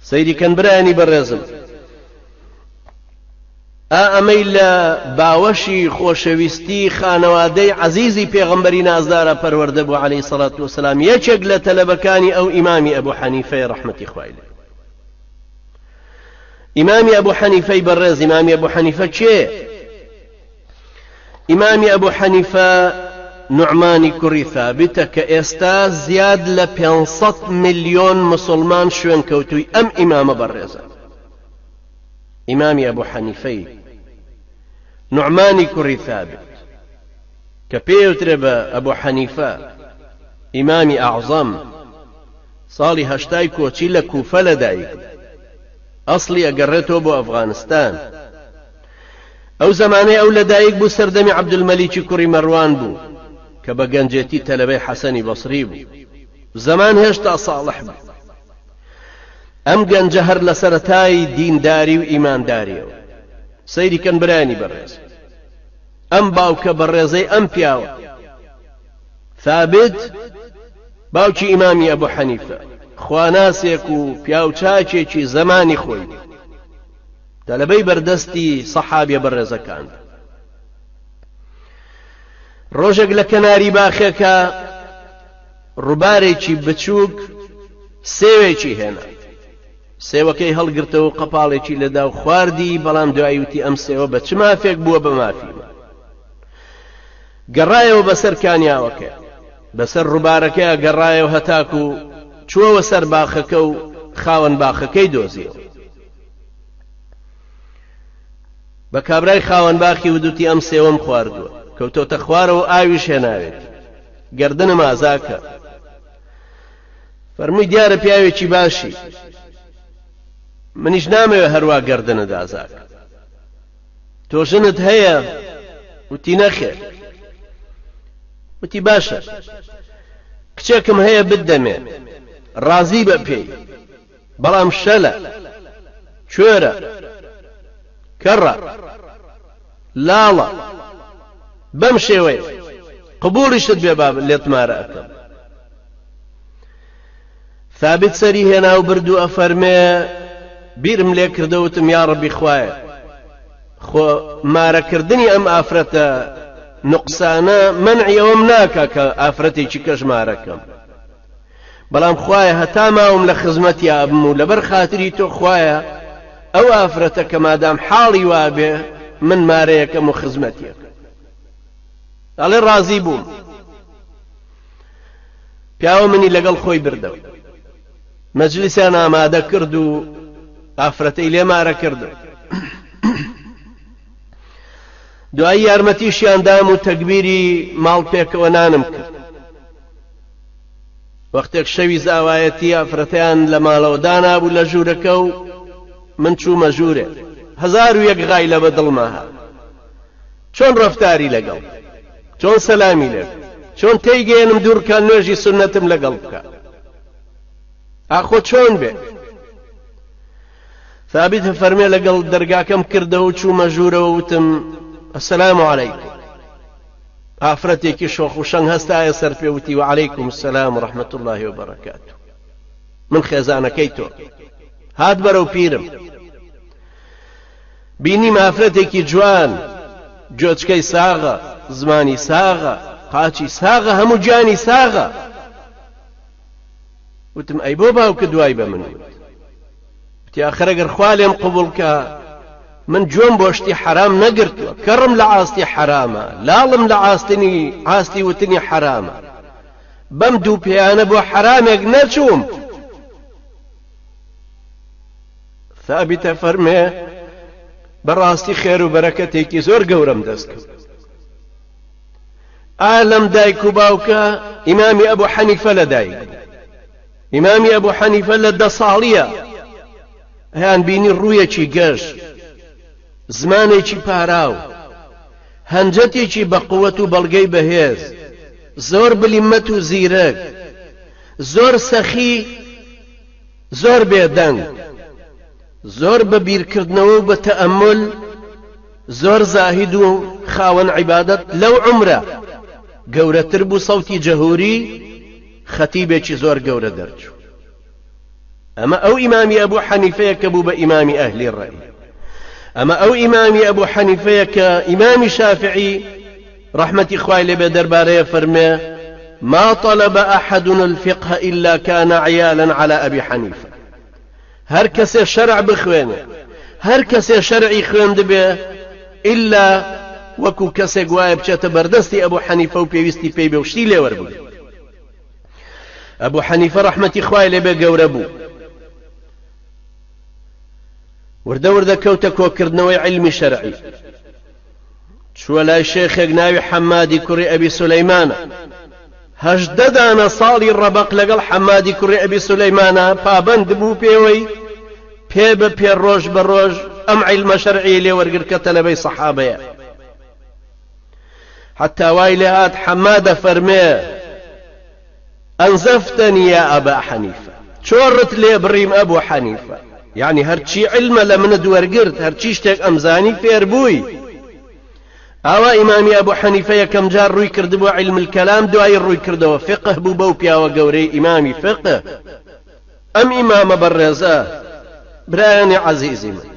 سەیری کەن برایانی بەڕێزم، ئەمەی لە باوەشی خۆشەویستی خانەوادەی عەزیزی پێغەمبەری نازدارە پەروەردە بوو عەلەیهی سەڵات وەسەلام، یەکێک لە تەلەبەکانی ئەو ئیمامی ئەبوو حەنیفەیە ڕەحمەتی خوای لێ. ئیمامی ئەبوو حەنیفەی بەڕێز، ئیمامی ئەبوو حەنیفە کێ؟ ئیمامی ئەبوو حەنیفە نوعمانی کوڕی ثابتە کە ئێستا زیاد لە 500 ملیۆن مسلمان شوێن کەوتووی ئەم ئیمامە بەڕێزە. ئیمامی ئەبوو حەنیفەی نوعمانی کوڕی ثابت کە پێوترێ بە ئەبوو حەنیفە ئیمامی ئەعزەم، ساڵی 80 کۆچی لە کوفە لەدایک، ئەسڵی ئەگەڕێتەوە بۆ ئەفغانستان. ئەو زەمانەی ئەو لەدایک بوو سەردەمی عەبدولمەلیکی کوڕی مەڕوان بوو کە بە گەنجێتی تەلەبەی حەسەنی بەسری بوو. زەمان هێشتا ساڵح بوو. ئەم گەنجە هەر لە سەرەتای دینداری و ئیمانداریەوە. سەیری کەن برایانی بەڕێز، ئەم باوکە بەڕێزەی ئەم پیاوە ثابت، باوکی ئیمامی ئەبوو حەنیفە، خواناسێک و پیاوچاکێکی زەمانی خۆی، تەلەبەی بەردەستی سەحابیە بەڕێزەکان. ڕۆژێک لە کەناری باخێکە ڕووبارێکی بچووک سێوێکی هێنا، سێوەکەی هەڵگرتەوە قەپاڵێکی لەدا و خواردی، بەڵام دوایی وتی ئەم سێوە بە چ مافێک بووە بە مافیمە. گەڕایەوە بەسەر کانیاوەکە، بەسەر ڕووبارەکەیە گەڕایەوە هەتاکو چووەوە سەر باخەکە و خاوەن باخەکەی دۆزیەوە. بە کابرای خاوەن باخی ودوتی ئەم سێوەم خواردووە، کەوتۆتە خوارەوە ئاویش هێناوێت، گەردنم ئازاکە. فەرمووی دیارە پیاوێکی باشی، منیش نامەوێ هەروە گەردنت ئازاکە. تۆ ژنت هەیە؟ وتی نەخێر. وتی باشە، کچێکم هەیە بدەمێ، ڕازی بە پێی، بەڵام شەلە، کوێرە، کەڕە، لاڵە، بەم شێوەیە قبوڵیشت بێ با لێتمارە ئەکەم. ثابت سەری هێنا و بردو ئەفەرمێ بیرم لێ کردەوتم یا ڕەبی خوایە، خۆ مارەکردنی ئەم ئافرەتە نقصانە مەنعی ئەوەم ناکە کە ئافرەتێکی کەش مارەکەم، بەڵام خوایە هەتا ماوم لە خزمەتی ئابم و لەبەر خاتری تۆ خوایە ئەو ئافرەتە کە مادام حاڵی وابێ من مارەیەکەم و خزمەتیەکەم. ئەڵێ ڕازی بووم. پیاوە منی لەگەڵ خۆی بردەوە، مەجلیسیان ئامادە کرد و ئافرەتەی لێمارە کردو. دوایی یارمەتیشیان دام و تەکبیری ماڵ پێکەوە نانم کرد. وەختێک شەوی زاوایەتی ئافرەتیان لە ماڵەوە دانابوو لە ژوورەکە و من چوومە ژوورێ، 1001 غای لە بەدڵما هات. چۆن ڕەفتاری لەگەڵ، چۆن سەلامی لێ، چۆن تێیگەێنم دوورکان نوێژی سونەتم لەگەڵ بکە، ئاخۆ چۆن بێ. ثابت فەرمێ لەگەڵ دەرگاکەم کردەوە چوومە ژوورەوە وتم ئەسەلام عەلەیکم. ئافرەتێکی شۆخ و شەنگ هەستایە سەر پێ وتی وعەلەیکم السەلام ورحمەت الله وبەرەکاتوه. من خێزانەکەی تۆ. هات بەرەو پیرم، بینیم ئافرەتێکی جوان، جۆچکەی ساغە، زمانی ساغە، قاچی ساغە، هەموو گیانی ساغە. وتم ئەی بۆ باوکە دوای بە من وت. وتی ئاخر ئەگەر خوا لێم قبوڵ کە من گوێم بۆ شتی حرام نەگرتووە، کەڕم لە ئاستی حرامە، لاڵم لە ئاستی وتنی حرامە، بەم دوو پێیانە بۆ حرامێک نەچووم. ثابتە فەرمێ بەڕاستی خێر و بەرەکەتێکی زۆر گەورەم دەست کرد. ئالەم دایک و باوکە ئیمامی ئەبوو حەنیفە لەدایک، ئیمامی ئەبوو حەنیفە لە 10 ساڵیە، هەیان بینی ڕوویەکی گەش، زمانێکی پاراو، هەنجەتێکی بە قووەت و بەڵگەی بەهێز، زۆر بلیمەت و زیرەک، زۆر سەخی، زۆر بێدەنگ، زۆر بە بیرکردنەوە و بە تەئەمل، زۆر زاهید و خاوەن عیبادەت. لەو عمرە گەورەتر بوو سەوتی جەهوری، خەتیبێکی زۆر گەورە دەرچوو. أما أو إمامي أبو حنيفة يكبوب إمام أهل الرأي، أما أو إمامي أبو حنيفة كإمام شافعي رحمة إخوائي بدرباري فرمي ما طلب أحد الفقه إلا كان عيالا على أبي حنيفة. هر كسي شرع بخوينه، هر كسي شرعي خوين دبي إلا وكو كسي قوايا بچت بردستي أبو حنيفة وبيوستي بيبي وشتي لي وربو. أبو حنيفة رحمة إخوائي لبي قوربو ورده كوتا كوكردنوي علمي شرعي شو لا الشيخ ناوي حمادي كري أبي سليمان هجددانا صالي الربق لقل حمادي كري أبي سليمان فابند بو بيوي بيب بي الروج بالروج أم علم شرعي لي ورقر كتلبي صحابي حتى وايلهات حمادة فرمي أنزفتني يا أبا حنيفة شورت لي بريم أبو حنيفة يعني هرچی علم لمن دورگرد هرچی شتێک ئەمزانی فێر بووی. ئاوا ئیمامی ئەبوو حەنیفە یەکەم جار ڕووی کردبووە علم الکەلام دوای ڕووی کردەوە فقه بوو بەو پیاوە گەورەی ئیمامی فقه. ئەم ئیمامە بەڕێزە برایانی عەزیزی من،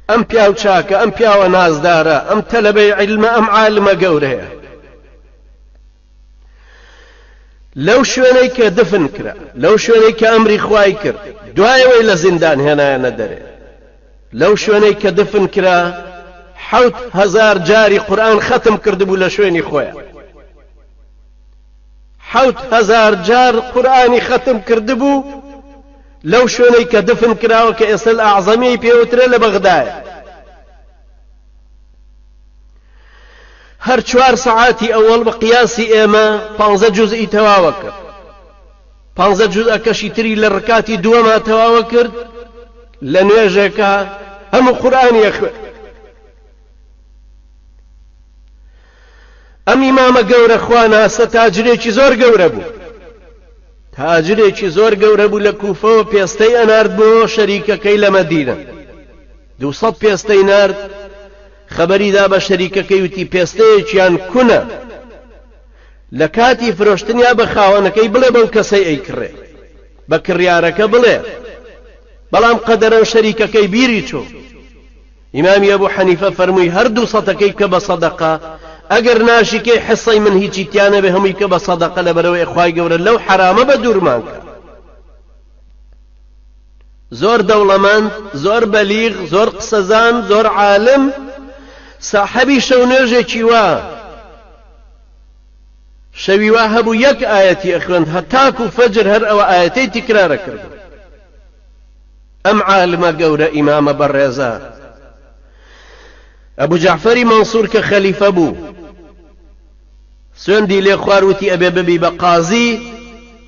ئەم پیاو چاکە، ئەم پیاوە نازدارە، ئەم تەلەبەی علمە، ئەم عالمە گەورەیە. لەو شوێنەی کە دفن کرا، لەو شوێنەی کە ئەمری خوای کرد دوایەوەی لە زیندان هێنایەنە دەرێ، لەو شوێنەی کە دفن کرا 7,000 جاری قورئان ختم کردبوو لە شوێنی خۆیان، 7,000 جار قورئانی ختم کردبوو لەو شوێنەی کە دفن کراوە کە ئێستا ئەعزەمی پێوترە لە بەغدایە. هەر 4 ساعاتی ئەوەڵ بە قیاسی ئێمە 15 جوزئی تەواوە کرد، 15 جوزەکەشی تری لە ڕکاتی دووەما تەواوە کرد، لە نوێژێکە هەموو قورئانی خوێند. ئەم ئیمامە گەورە خوا ناسە تاجرێکی زۆر گەورە بوو، تاجرێکی زۆر گەورە بوو لە کوفەوە پێستەی ئەنارد بۆ شەریکەکەی لە مەدینە، 200 پێستەی نارد. خبریدا بە شەریکەکەی وتی پێستەیەکیان کونە، لە کاتی فرۆشتنیا بە خاوەنەکەی بڵێ بەو کەسەی ئەیکڕێ، بە کڕیارەکە بڵێ، بەڵام قەدەرەن شەریکەکەی بیری چوو. ئیمامی ئەبوو حەنیفە فەرمووی هەردوو سەدەکەی کە بە سەدەقە ئەگەر ناشیکەی حسەی من هیچی تیانە بێ هەمووی کە بە سەدەقە لەبەرەوەی خوای گەورە لەو حرامە بە دوورمان کە. زۆر دەوڵەمەند، زۆر بەلیغ، زۆر قسەزان، زۆر عالم، ساحەبی شەو نوێژێکی وا شەوی وا هەبوو یەک ئایەتی ئەخوێند هەتاکو فەجر هەر ئەوە ئایەتەی تکرارە کرد. ئەم عالمە گەورە ئیمامە بەڕێزە ئەبوو جەعفەری مەنسوور کە خەلیفە بوو سوێندی لێ خواروتی ئەبێ ببی بە قازی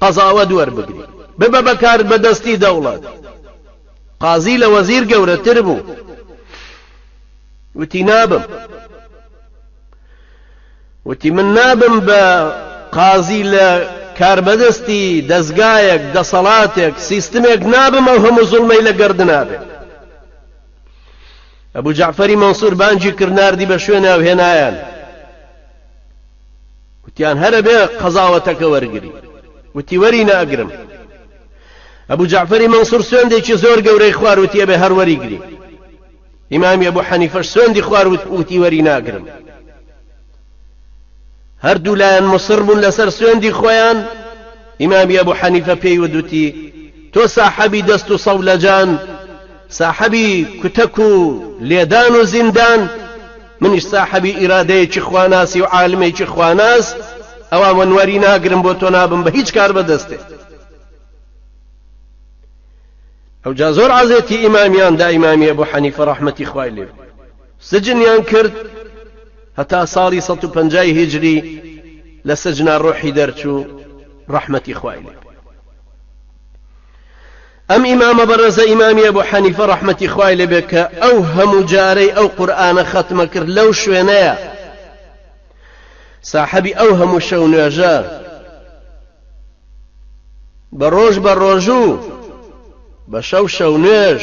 قەزاوە دووەربگری، ببە بەکار بەدەستی دەوڵەت. قازی لە وەزیر گەورەتر بوو، وتی نابم، وتی من نابم بە قازی لە کاربەدەستی دەستگایەک دەسەڵاتێک سیستمێک نابم ئەو هەموو زوڵمەی لە گەردن نابێ. ئەبوو جەعفەری مەنسوور بانجی کرد ناردی بە شوێناو هێنایان، وتیان هەرە بێ قەزاوەتەکە وەرگری، وتی وەری ناگرم. ئەبوو جەعفەری مەنسوور سوێندێکی زۆر گەورەی خوار وتی ئەبێ هەر وەریگری. ئیمامی ئەبوو حەنیفەش سوێندی خوار وتی وەری ناگرم. هەردوو لایەن مصر بوون لەسەر سوێندی خۆیان. ئیمامی ئەبوو حەنیفە پێی وتی تۆ ساحەبی دەست و سەولەجان، ساحەبی کوتەک و لێدان و زیندان، منیش ساحەبی ئیرادەیەکی خواناسی و عالمێکی خواناس، ئەوە من وەری ناگرم بۆ تۆ نابم بە هیچ کار بەدەستێ. ئەو جا زۆر عەزێتی ئیمامیان دا ئیمامی ئەبوو حەنیفە ڕەحمەتی خوای لێ سجنیان کرد هەتا ساڵی 150 هیجری لە سجنا ڕۆحی دەرچوو ڕەحمەتی خوای لێ. ئەم ئیمامە بەڕێزە ئیمامی ئەبوو حەنیفە ڕەحمەتی خوای لێ بێ کە ئەو هەموو جارەی ئەو قورئانە ختمە کرد لەو شوێنەیە، ساحەبی ئەو هەموو شەو نوێژە بە ڕۆژ بە ڕۆژوو بە شەو شەو نوێژ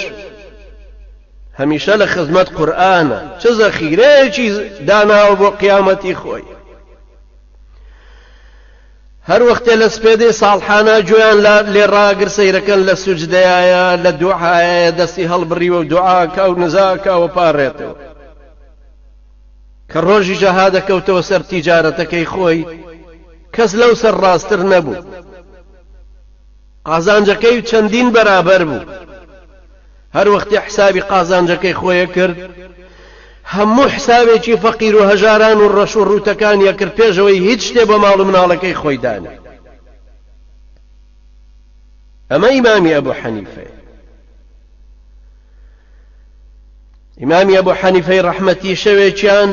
هەمیشە لە خزمەت قورئانە، چ زەخیرەیەکی داناوە بۆ قیامەتی خۆی. هەر وەختێ لە سپێدەی ساڵحانە گوێیان لێ ڕاگر سەیرەکەن لە سوجدەیە لە دوعایە دەستی هەڵبڕیوە و دوعاکە و نزاکەوە پاڕێتەوە کە ڕۆژی جەها دەکەوتەوە سەر تیجارەتەکەی خۆی کەس لەو سەر ڕاستتر نەبوو قازانجەکەی چەندین بەرابەر بوو هەر وەختی حسابی قازانجەکەی خۆیە کرد هەموو حسابێکی فەقیر و هەژاران و ڕەش و ڕووتەکانیە کرد پێشەوەی هیچ شتێ بە ماڵ و مناڵەکەی خۆی دانا ئەمە ئیمامی ئەبوو حەنیفە ئیمامی ئەبوو حەنیفەی ڕەحمەتی شەوێکیان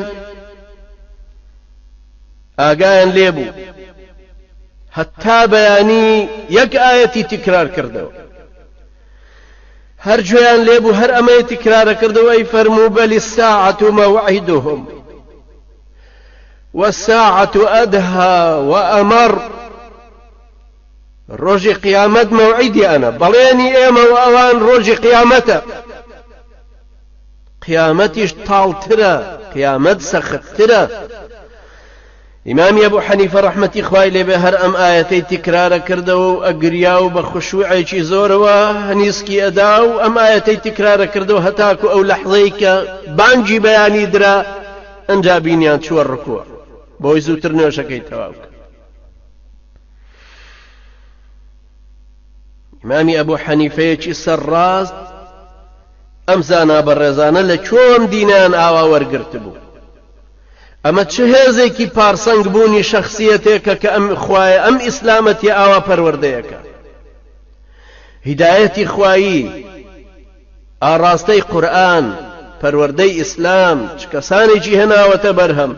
ئاگایان لێبوو هەتا بەیانی یەک ئایەتی تکرار کردەوە هەر گوێیان لێبوو هەر ئەمەی تکرارە کردەوەی فەرموو بەلی الساعة موعدهم والساعة أدهى وأمر ڕۆژی قیامەت مەوعیدی ئەنە بەڵێنی ئێمە و ئەوان ڕۆژی قیامەتە قیامەتیش تاڵترە قیامەت سەختترە ئیمامی ئەبوو حەنیفە ڕەحمەتی خوای لێبێ هەر ئەم ئایەتەی تکرارە کردەوە و ئەگریا و بە خوشوعێکی زۆرەوە هەنیسکی ئەدا و ئەم ئایەتەی تکرارە کردەوە هەتاکو ئەو لەحظەی کە بانگی بەیانی درا ئەنجا بینیان چووە ڕکوع بۆی زووتر نوێژەکەی تەواو کرد ئیمامی ئەبوو حەنیفەیەکی سەرڕاست ئەم زانا بەڕێزانە لە چۆن دینیان ئاوا وەرگرت بوو ئەمە چه هێزێکی پارسەنگ بوونی شەخسیەتێکە کە ئەم خوایە ئەم ئیسلامەتی ئاوا پەروەردەیەکە هیدایەتی خوایی ئاڕاستەی قورئان پەروەردەی ئیسلام چ کەسانێکی هێناوەتە بەرهەم